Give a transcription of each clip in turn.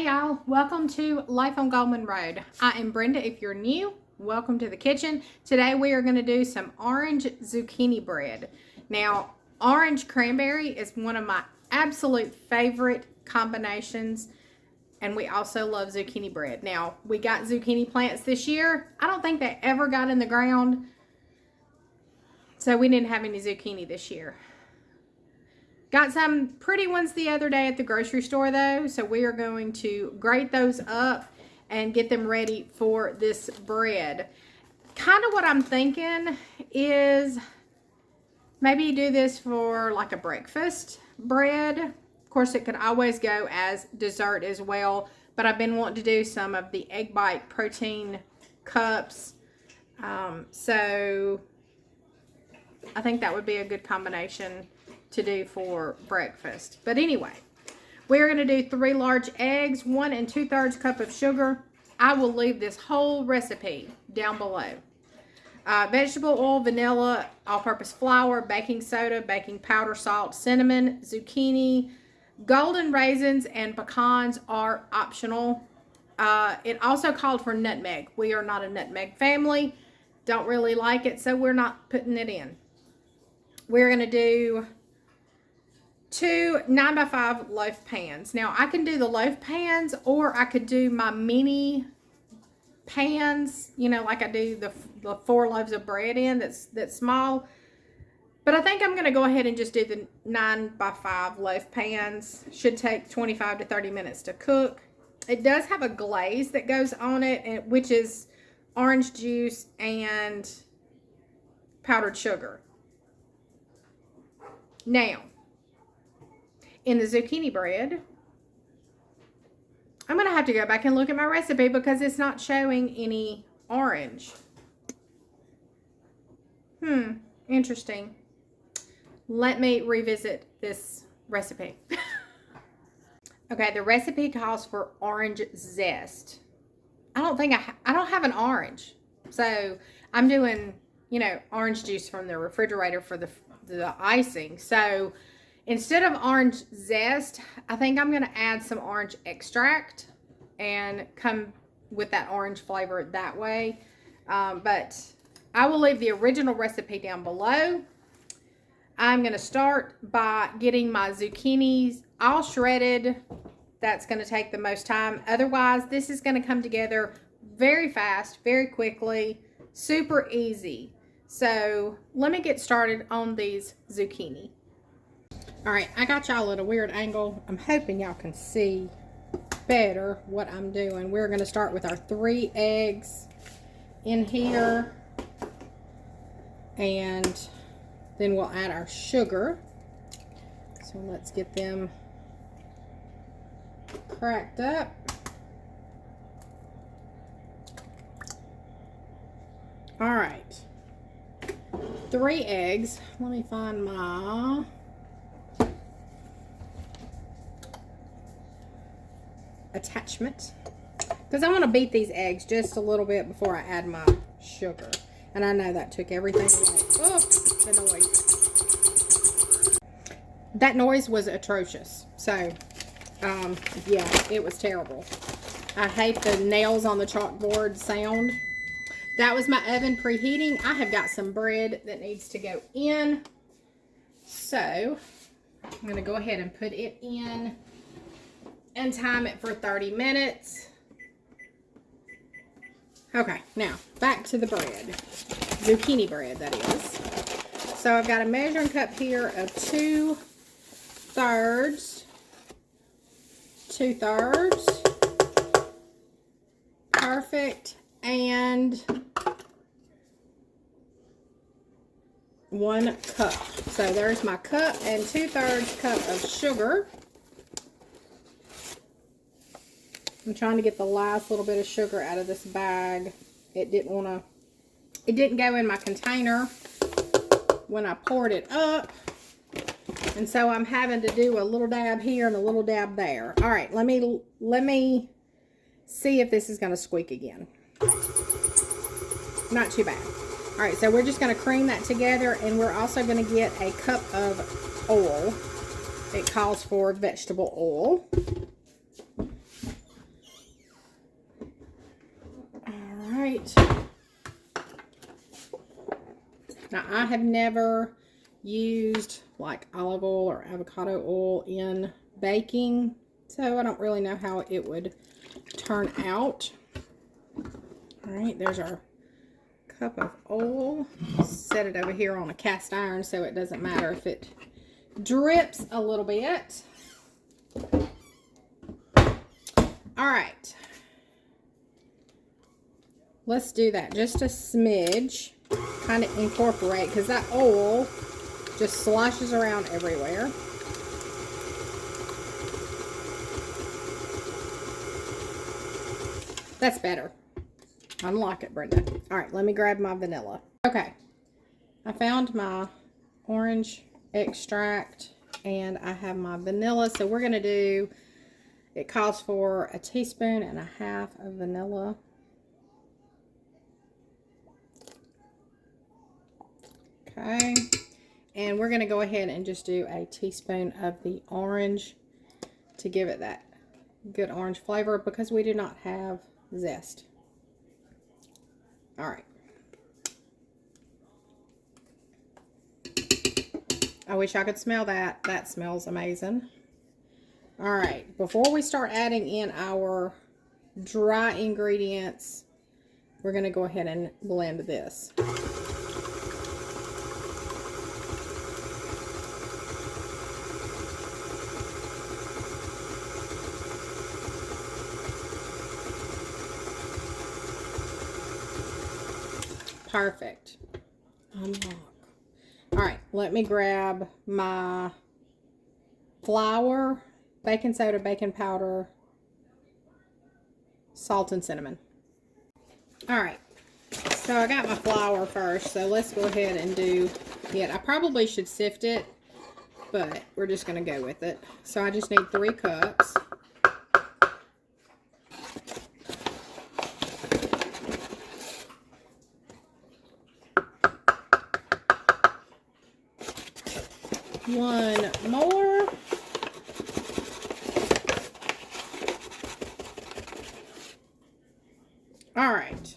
Hey y'all, welcome to Life on Goldman Road. I am Brenda. If you're new, welcome to the kitchen. Today we are going to do some orange zucchini bread. Now, orange cranberry is one of my absolute favorite combinations, and we also love zucchini bread. Now, we got zucchini plants this year. I don't think they ever got in the ground, so we didn't have any zucchini this year. Got some pretty ones the other day at the grocery store though, so we are going to grate those up and get them ready for this bread. Kind of what I'm thinking is maybe do this for like a breakfast bread. Of course, it could always go as dessert as well, but I've been wanting to do some of the egg bite protein cups. So I think that would be a good combination to do for breakfast. But anyway, we're going to do 3 large eggs, 1 2/3 cup of sugar. I will leave this whole recipe down below. Vegetable oil, vanilla, all-purpose flour, baking soda, baking powder, salt, cinnamon, zucchini, golden raisins, and pecans are optional. It also called for nutmeg. We are not a nutmeg family. Don't really like it, so we're not putting it in. We're going to do 2 9x5 loaf pans. Now, I can do the loaf pans, or I could do my mini pans, you know, like I do the 4 loaves of bread in, that's small. But I think I'm going to go ahead and just do the 9x5 loaf pans. Should take 25 to 30 minutes to cook. It does have a glaze that goes on it, which is orange juice and powdered sugar. Now, in the zucchini bread, I'm going to have to go back and look at my recipe because it's not showing any orange. Interesting. Let me revisit this recipe. Okay, the recipe calls for orange zest. I don't have an orange. So I'm doing, you know, orange juice from the refrigerator for the icing. So instead of orange zest, I think I'm going to add some orange extract and come with that orange flavor that way. But I will leave the original recipe down below. I'm going to start by getting my zucchinis all shredded. That's going to take the most time. Otherwise, this is going to come together very fast, very quickly, super easy. So let me get started on these zucchini. All right, I got y'all at a weird angle. I'm hoping y'all can see better what I'm doing. We're going to start with our 3 eggs in here. And then we'll add our sugar. So let's get them cracked up. All right. 3 eggs. Let me find my attachment, because I want to beat these eggs just a little bit before I add my sugar. And I know that took everything away. Oh, the noise. That noise was atrocious. So, yeah, it was terrible. I hate the nails on the chalkboard sound. That was my oven preheating. I have got some bread that needs to go in. So, I'm going to go ahead and put it in and time it for 30 minutes. Okay, now back to the bread. Zucchini bread, that is. So I've got a measuring cup here of 2/3. 2/3. Perfect. And 1 cup. So there's my cup and 2/3 cup of sugar. I'm trying to get the last little bit of sugar out of this bag. It didn't go in my container when I poured it up. And so I'm having to do a little dab here and a little dab there. All right, let me see if this is going to squeak again. Not too bad. All right, so we're just going to cream that together, and we're also going to get a cup of oil. It calls for vegetable oil. Now, I have never used like olive oil or avocado oil in baking, so I don't really know how it would turn out. All right, there's our cup of oil. Set it over here on a cast iron so it doesn't matter if it drips a little bit. All right, let's do that just a smidge, kind of incorporate, because that oil just sloshes around everywhere. That's better. Unlock it, Brenda. All right, let me grab my vanilla. Okay, I found my orange extract and I have my vanilla. So we're gonna do, it calls for 1.5 teaspoons of vanilla. Okay, and we're gonna go ahead and just do 1 teaspoon of the orange to give it that good orange flavor, because we do not have zest. All right. I wish I could smell that. That smells amazing. All right. Before we start adding in our dry ingredients, we're going to go ahead and blend this. Perfect. Unlock. All right, let me grab my flour, baking soda, baking powder, salt, and cinnamon. All right, so I got my flour first, so let's go ahead and do it. I probably should sift it, but we're just going to go with it. So I just need 3 cups. One more. All right.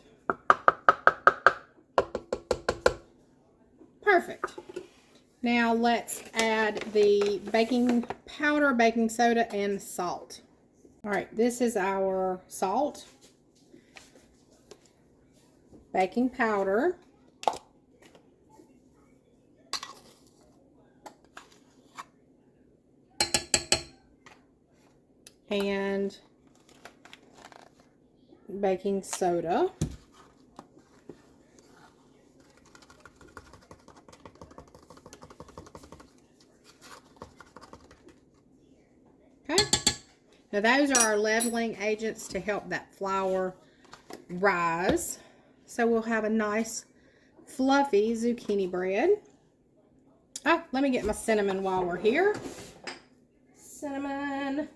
Perfect. Now let's add the baking powder, baking soda, and salt. All right, this is our salt, baking powder, and baking soda. Okay. Now those are our leveling agents to help that flour rise. So we'll have a nice fluffy zucchini bread. Oh, let me get my cinnamon while we're here. Cinnamon.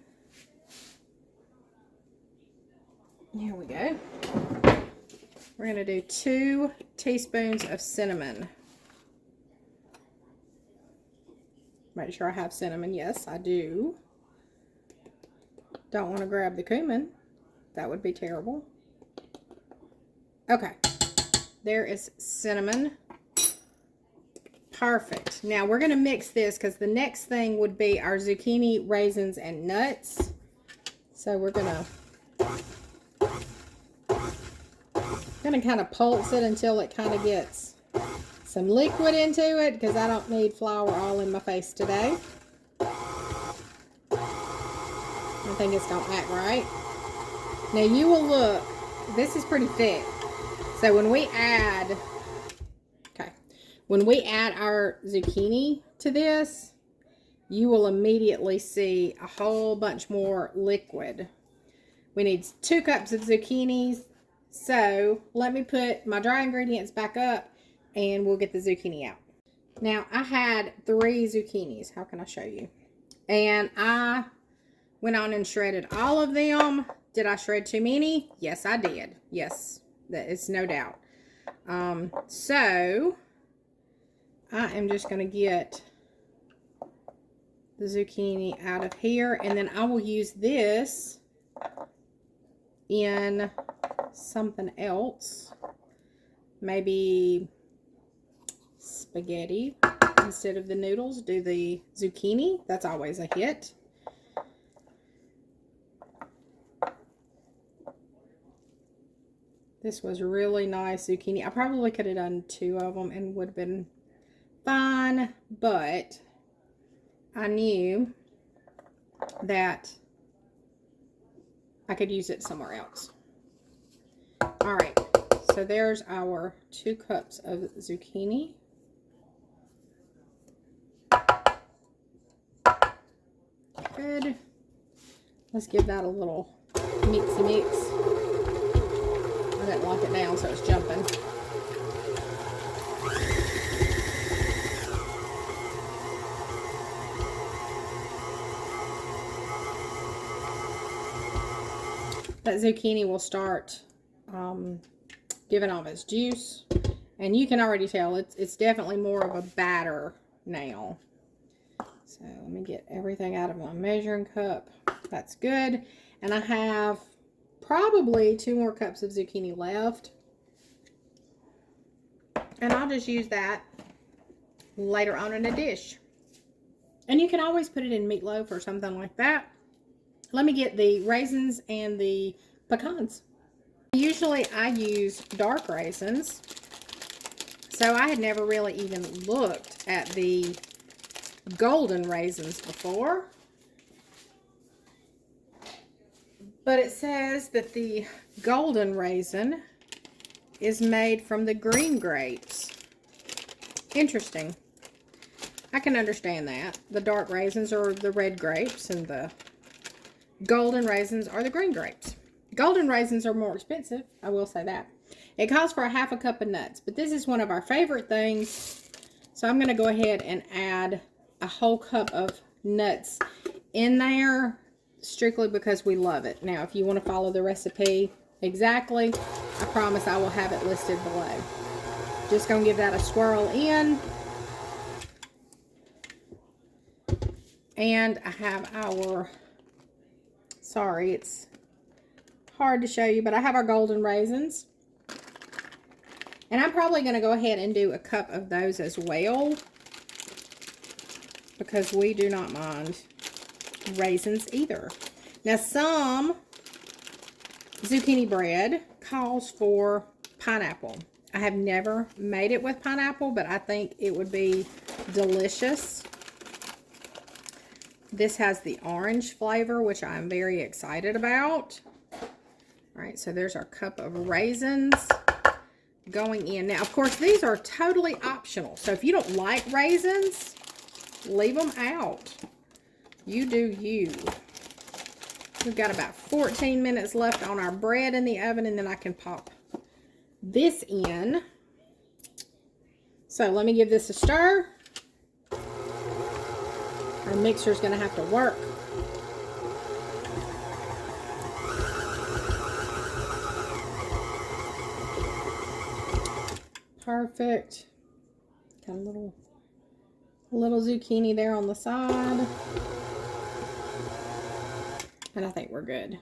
Here we go. We're going to do 2 teaspoons of cinnamon. Make sure I have cinnamon. Yes, I do. Don't want to grab the cumin. That would be terrible. Okay. There is cinnamon. Perfect. Now we're going to mix this because the next thing would be our zucchini, raisins, and nuts. So we're going to kind of pulse it until it kind of gets some liquid into it, because I don't need flour all in my face today. I think it's going to act right. Now you will look, this is pretty thick. So when we add, when we add our zucchini to this, you will immediately see a whole bunch more liquid. We need 2 cups of zucchinis. So let me put my dry ingredients back up and we'll get the zucchini out. Now I had 3 zucchinis. How can I show you? And I went on and shredded all of them. Did I shred too many? Yes, I did. Yes, that is no doubt. So I am just going to get the zucchini out of here, and then I will use this in something else. Maybe spaghetti instead of the noodles. Do the zucchini. That's always a hit. This was really nice zucchini. I probably could have done 2 of them and would have been fine, but I knew that I could use it somewhere else. All right, so there's our 2 cups of zucchini. Good. Let's give that a little mixy mix. I didn't lock it down so it's jumping. That zucchini will start giving off its juice, and you can already tell it's definitely more of a batter now. So let me get everything out of my measuring cup. That's good. And I have probably 2 more cups of zucchini left, and I'll just use that later on in a dish. And you can always put it in meatloaf or something like that. Let me get the raisins and the pecans. Usually I use dark raisins, so I had never really even looked at the golden raisins before. But it says that the golden raisin is made from the green grapes. Interesting. I can understand that. The dark raisins are the red grapes and the golden raisins are the green grapes. Golden raisins are more expensive, I will say that. It calls for a 1/2 cup of nuts, but this is one of our favorite things. So I'm going to go ahead and add a whole cup of nuts in there strictly because we love it. Now, if you want to follow the recipe exactly, I promise I will have it listed below. Just going to give that a swirl in. And I have our, sorry, it's hard to show you, but I have our golden raisins. And I'm probably going to go ahead and do a cup of those as well, because we do not mind raisins either. Now, some zucchini bread calls for pineapple. I have never made it with pineapple, but I think it would be delicious. This has the orange flavor, which I'm very excited about. All right, so there's our cup of raisins going in. Now, of course, these are totally optional. So if you don't like raisins, leave them out. You do you. We've got about 14 minutes left on our bread in the oven, and then I can pop this in. So let me give this a stir. Our mixer is going to have to work. Perfect. Got a little zucchini there on the side. And I think we're good.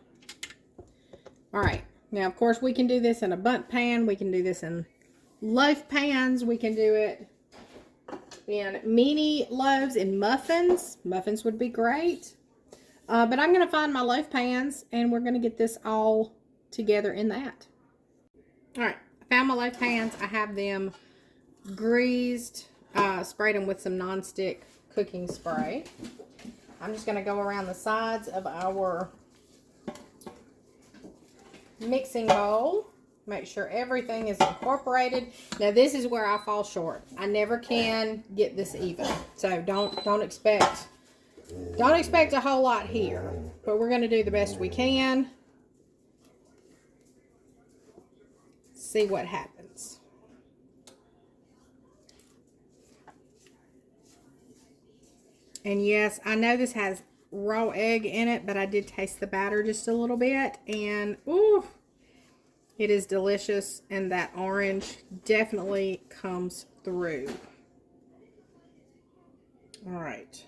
All right. Now, of course, we can do this in a bundt pan. We can do this in loaf pans. We can do it in mini loaves and muffins. Muffins would be great. But I'm going to find my loaf pans, and we're going to get this all together in that. All right. I found my loaf pans. I have them greased. Sprayed them with some nonstick cooking spray. I'm just going to go around the sides of our mixing bowl. Make sure everything is incorporated. Now, this is where I fall short. I never can get this even. So don't expect a whole lot here. But we're going to do the best we can. See what happens. And yes, I know this has raw egg in it, but I did taste the batter just a little bit, and ooh, it is delicious, and that orange definitely comes through. All right.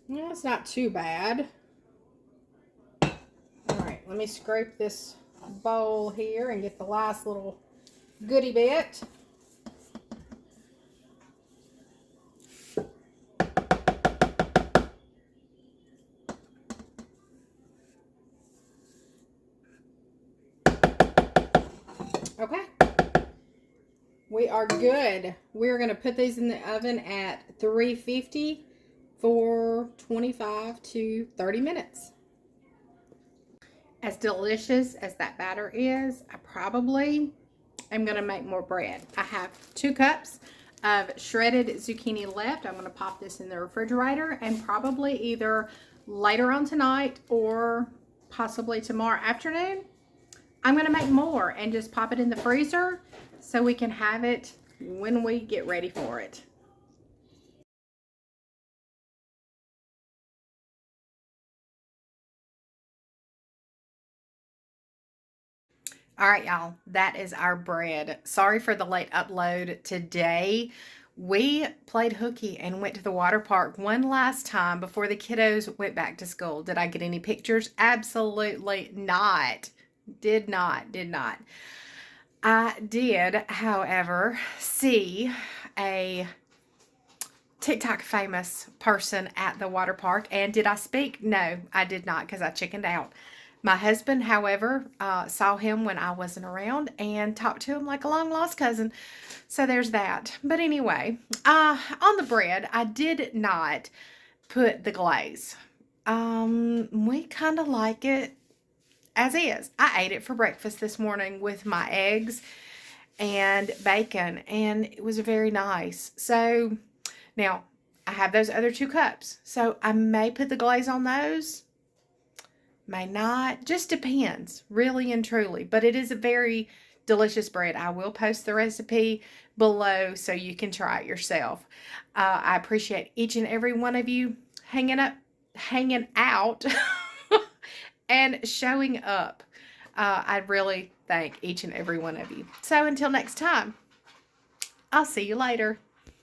Well, it's not too bad. All right, let me scrape this bowl here and get the last little goodie bit. Okay. We are good. We're going to put these in the oven at 350 for 25 to 30 minutes. As delicious as that batter is, I probably am going to make more bread. I have 2 cups of shredded zucchini left. I'm going to pop this in the refrigerator, and probably either later on tonight or possibly tomorrow afternoon, I'm going to make more and just pop it in the freezer so we can have it when we get ready for it. All right, y'all, that is our bread. Sorry for the late upload today. We played hooky and went to the water park one last time before the kiddos went back to school. Did I get any pictures? Absolutely not. Did not. I did, however, see a TikTok famous person at the water park. And did I speak? No, I did not, because I chickened out. My husband, however, saw him when I wasn't around and talked to him like a long lost cousin. So there's that. But anyway, on the bread, I did not put the glaze. We kind of like it as is. I ate it for breakfast this morning with my eggs and bacon, and it was very nice. So now I have those other 2 cups. So I may put the glaze on those. May not. Just depends, really and truly. But it is a very delicious bread. I will post the recipe below so you can try it yourself. I appreciate each and every one of you hanging out, and showing up. I really thank each and every one of you. So until next time, I'll see you later.